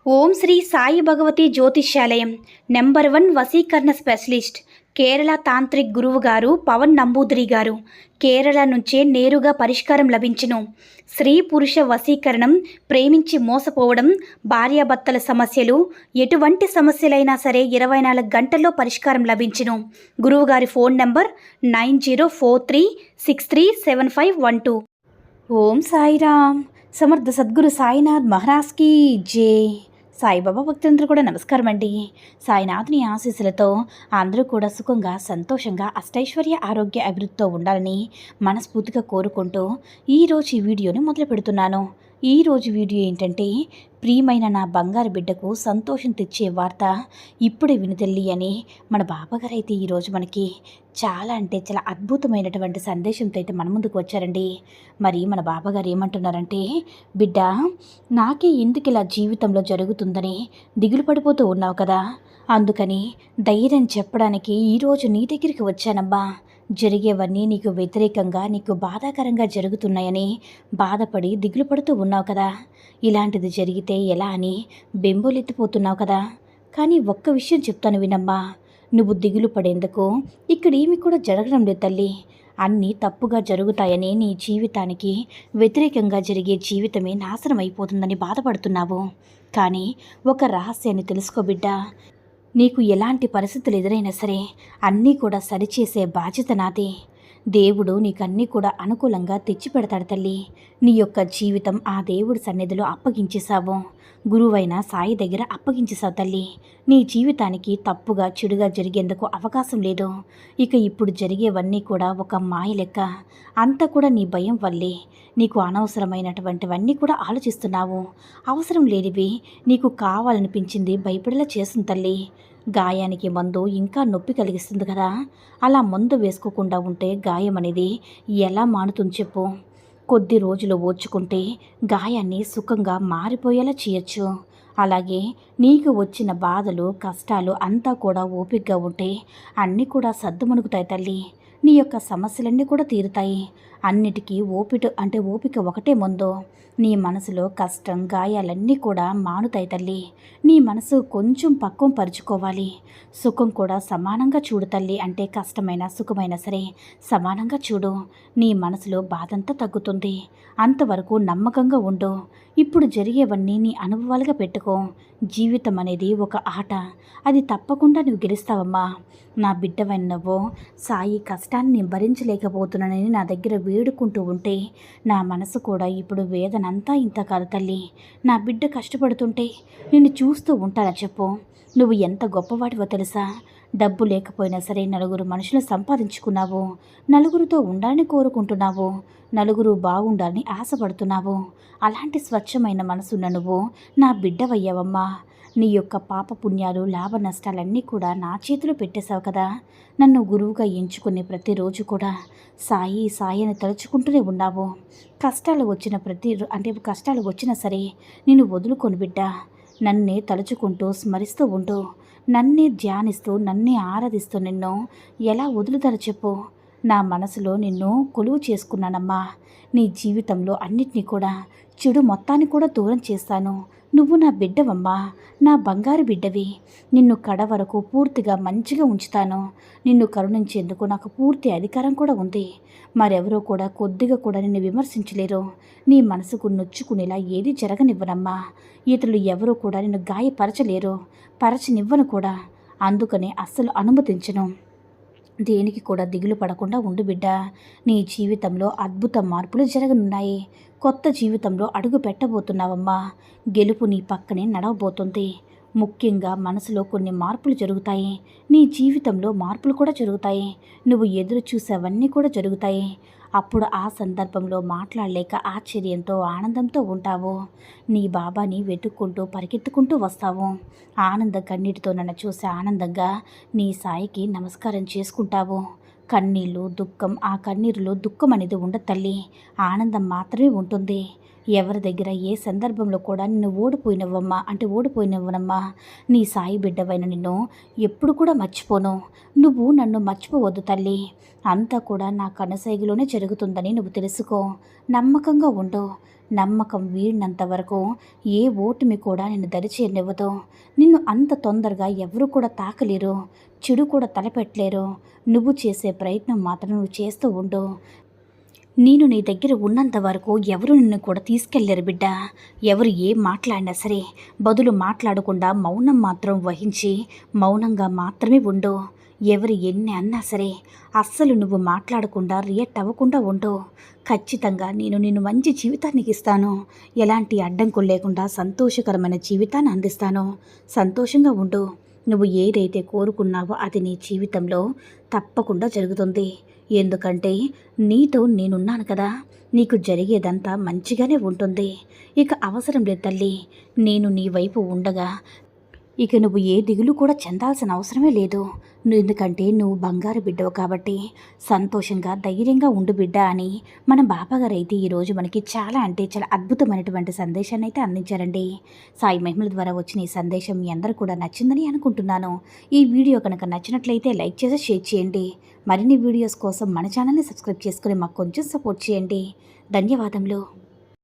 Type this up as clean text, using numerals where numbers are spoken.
ఓం శ్రీ సాయి భగవతి జ్యోతిష్యాలయం నెంబర్ 1 వశీకరణ specialist Kerala tantric గురువు గారు పవన్ నంబూదిరి గారు. కేరళ నుంచే నేరుగా పరిష్కారం లభించును. స్త్రీ పురుష వశీకరణం, ప్రేమించి మోసపోవడం, భార్యాభర్తల సమస్యలు, ఎటువంటి సమస్యలైనా సరే 24 గంటల్లో పరిష్కారం లభించును. గురువుగారి ఫోన్ నంబర్ 9043637512. ఓం సాయిరామ్. సమర్థ సద్గురు సాయినాథ్ మహారాజ్కి జై. సాయిబాబా భక్తులందరూ కూడా నమస్కారం అండి. సాయినాథుని ఆశీస్సులతో అందరూ కూడా సుఖంగా, సంతోషంగా, అష్టైశ్వర్య, ఆరోగ్య, అభివృద్ధితో ఉండాలని మనస్ఫూర్తిగా కోరుకుంటూ ఈరోజు ఈ వీడియోని మొదలు పెడుతున్నాను. ఈరోజు వీడియో ఏంటంటే, ప్రియమైన నా బంగారు బిడ్డకు సంతోషం తెచ్చే వార్త ఇప్పుడే వినుతెల్లి అని మన బాబాగారు అయితే ఈరోజు మనకి చాలా అద్భుతమైనటువంటి సందేశంతో అయితే మన ముందుకు వచ్చారండి. మరి మన బాబాగారు ఏమంటున్నారంటే, బిడ్డ, నాకే ఎందుకు ఇలా జీవితంలో జరుగుతుందని దిగులు పడిపోతూ ఉన్నావు కదా, అందుకని ధైర్యం చెప్పడానికి ఈరోజు నీ దగ్గరికి వచ్చానమ్మా. జరిగేవన్నీ నీకు వ్యతిరేకంగా, నీకు బాధాకరంగా జరుగుతున్నాయని బాధపడి దిగులు పడుతూ ఉన్నావు కదా, ఇలాంటిది జరిగితే ఎలా అని బెంబోలెత్తిపోతున్నావు కదా. కానీ ఒక్క విషయం చెప్తాను వినమ్మా, నువ్వు దిగులు పడేందుకు ఇక్కడేమి కూడా జరగడం లేదు తల్లి. అన్నీ తప్పుగా జరుగుతాయని, నీ జీవితానికి వ్యతిరేకంగా జరిగే జీవితమే నాశనం అయిపోతుందని బాధపడుతున్నావు. కానీ ఒక రహస్యాన్ని తెలుసుకో బిడ్డ, నీకు ఎలాంటి పరిస్థితులు ఎదురైనా సరే అన్నీ కూడా సరిచేసే బాధ్యత నాదే. దేవుడు నీకన్నీ కూడా అనుకూలంగా తెచ్చిపెడతాడు తల్లి. నీ యొక్క జీవితం ఆ దేవుడి సన్నిధిలో అప్పగించేశావు, గురువైన సాయి దగ్గర అప్పగించేశావు తల్లి. నీ జీవితానికి తప్పుగా, చెడుగా జరిగేందుకు అవకాశం లేదు. ఇక ఇప్పుడు జరిగేవన్నీ కూడా ఒక మాయ లెక్క. అంతా కూడా నీ భయం వల్లే. నీకు అనవసరమైనటువంటివన్నీ కూడా ఆలోచిస్తున్నావు. అవసరం లేనివి నీకు కావాలనిపించింది భయపడేలా చేస్తుంది తల్లి. గాయానికి మందు ఇంకా నొప్పి కలిగిస్తుంది కదా, అలా మందు వేసుకోకుండా ఉంటే గాయం అనేది ఎలా మానుతుంది చెప్పు. కొద్ది రోజులు ఓర్చుకుంటే గాయాన్ని సుఖంగా మారిపోయేలా చేయొచ్చు. అలాగే నీకు వచ్చిన బాధలు, కష్టాలు అంతా కూడా ఓపికగా ఉంటే అన్నీ కూడా సర్దుమణుగుతాయి తల్లి. నీ యొక్క సమస్యలన్నీ కూడా తీరుతాయి. అన్నిటికీ ఓపిక ఒకటే ముందు. నీ మనసులో కష్టం, గాయాలన్నీ కూడా మానుతాయి తల్లి. నీ మనసు కొంచెం పక్వం పరుచుకోవాలి. సుఖం కూడా సమానంగా చూడు తల్లి. అంటే కష్టమైన, సుఖమైన సరే సమానంగా చూడు. నీ మనసులో బాధంతా తగ్గుతుంది. అంతవరకు నమ్మకంగా ఉండు. ఇప్పుడు జరిగేవన్నీ నీ అనుభవాలుగా పెట్టుకో. జీవితం అనేది ఒక ఆట, అది తప్పకుండా నువ్వు గెలుస్తావమ్మా. నా బిడ్డవైన నువ్వు సాయి కష్టాన్ని భరించలేకపోతున్నానని నా దగ్గర వేడుకుంటూ ఉంటే నా మనసు కూడా ఇప్పుడు వేదనంతా ఇంత కాదు తల్లి. నా బిడ్డ కష్టపడుతుంటే నిన్ను చూస్తూ ఉంటానని చెప్పు. నువ్వు ఎంత గొప్పవాడివో తెలుసా. డబ్బు లేకపోయినా సరే నలుగురు మనుషులు సంపాదించుకున్నావు, నలుగురితో ఉండాలని కోరుకుంటున్నావు, నలుగురు బాగుండాలని ఆశపడుతున్నావు. అలాంటి స్వచ్ఛమైన మనసున్న నువ్వు నా బిడ్డవయ్యావమ్మా. నీ యొక్క పాపపుణ్యాలు, లాభ నష్టాలన్నీ కూడా నా చేతిలో పెట్టేశావు కదా. నన్ను గురువుగా ఎంచుకునే ప్రతిరోజు కూడా సాయి సాయి అని తలుచుకుంటూనే ఉన్నావు. కష్టాలు వచ్చినా సరే నేను వదులుకొని బిడ్డ. నన్నే తలుచుకుంటూ స్మరిస్తూ ఉంటూ, నన్నే ధ్యానిస్తూ, నన్నే ఆరాధిస్తూ నిన్ను ఎలా వదులుతారో చెప్పు. నా మనసులో నిన్ను కొలువు చేసుకున్నానమ్మా. నీ జీవితంలో అన్నిటినీ కూడా, చెడు మొత్తాన్ని కూడా దూరం చేస్తాను. నువ్వు నా బిడ్డవమ్మా, నా బంగారు బిడ్డవి. నిన్ను కడ వరకు పూర్తిగా మంచిగా ఉంచుతాను. నిన్ను కరుణించేందుకు నాకు పూర్తి అధికారం కూడా ఉంది. మరెవరో కూడా కొద్దిగా కూడా నిన్ను విమర్శించలేరు. నీ మనసుకు నొచ్చుకునేలా ఏది జరగనివ్వనమ్మా. ఇతరులు ఎవరూ కూడా నిన్ను గాయపరచలేరు, పరచనివ్వను కూడా. అందుకనే అస్సలు అనుమతించను. దేనికి కూడా దిగులు పడకుండా ఉండు బిడ్డ. నీ జీవితంలో అద్భుత మార్పులు జరగనున్నాయి. కొత్త జీవితంలో అడుగు పెట్టబోతున్నావమ్మా. గెలుపు నీ పక్కనే నడవబోతుంది. ముఖ్యంగా మనసులో కొన్ని మార్పులు జరుగుతాయి. నీ జీవితంలో మార్పులు కూడా జరుగుతాయి. నువ్వు ఎదురు చూసేవన్నీ కూడా జరుగుతాయి. అప్పుడు ఆ సందర్భంలో మాట్లాడలేక ఆశ్చర్యంతో, ఆనందంతో ఉంటావు. నీ బాబాని వెతుక్కుంటూ పరిగెత్తుకుంటూ వస్తావు. ఆనంద కన్నీటితో నన్ను చూసి ఆనందంగా నీ సాయికి నమస్కారం చేసుకుంటావు. కన్నీళ్ళు, దుఃఖం, ఆ కన్నీరులో దుఃఖం అనేది ఉండదు తల్లి, ఆనందం మాత్రమే ఉంటుంది. ఎవరి దగ్గర ఏ సందర్భంలో కూడా నిన్ను ఓడిపోయినవ్వనమ్మా. నీ సాయి బిడ్డవైన నిన్ను ఎప్పుడు కూడా మర్చిపోను. నువ్వు నన్ను మర్చిపోవద్దు తల్లి. అంతా కూడా నా కనసైగులోనే జరుగుతుందని నువ్వు తెలుసుకో. నమ్మకంగా ఉండు. నమ్మకం వీడినంత వరకు ఏ ఓటమి కూడా నిన్ను దరిచేరనివ్వదు. నిన్ను అంత తొందరగా ఎవరు కూడా తాకలేరు, చెడు కూడా తలపెట్టలేరు. నువ్వు చేసే ప్రయత్నం మాత్రం నువ్వు చేస్తూ ఉండు. నేను నీ దగ్గర ఉన్నంత వరకు ఎవరు నిన్ను కూడా తీసుకెళ్ళలేరు బిడ్డ. ఎవరు ఏం మాట్లాడినా సరే బదులు మాట్లాడకుండా మౌనం మాత్రం వహించి మౌనంగా మాత్రమే ఉండు. ఎవరు ఎన్ని అన్నా సరే అస్సలు నువ్వు మాట్లాడకుండా రియాక్ట్ అవ్వకుండా ఉండు. ఖచ్చితంగా నేను నిన్ను మంచి జీవితానికి ఇస్తాను. ఎలాంటి అడ్డంకులు లేకుండా సంతోషకరమైన జీవితాన్ని అందిస్తాను. సంతోషంగా ఉండు. నువ్వు ఏదైతే కోరుకున్నావో అది నీ జీవితంలో తప్పకుండా జరుగుతుంది. ఎందుకంటే నీతో నేనున్నాను కదా. నీకు జరిగేదంతా మంచిగానే ఉంటుంది. ఇక అవసరం లేదు తల్లి. నేను నీ వైపు ఉండగా ఇక నువ్వు ఏ దిగులు కూడా చెందాల్సిన అవసరమే లేదు. ఎందుకంటే నువ్వు బంగారు బిడ్డవు కాబట్టి సంతోషంగా ధైర్యంగా ఉండు బిడ్డ అని మన బాబాగారు అయితే ఈరోజు మనకి చాలా అంటే చాలా అద్భుతమైనటువంటి సందేశాన్ని అయితే అందించారండి. సాయి మహిమల ద్వారా వచ్చిన ఈ సందేశం మీ అందరూ కూడా నచ్చిందని అనుకుంటున్నాను. ఈ వీడియో కనుక నచ్చినట్లయితే లైక్ చేసి షేర్ చేయండి. మరిన్ని వీడియోస్ కోసం మన ఛానల్ని సబ్స్క్రైబ్ చేసుకుని మాకు కొంచెం సపోర్ట్ చేయండి. ధన్యవాదములు.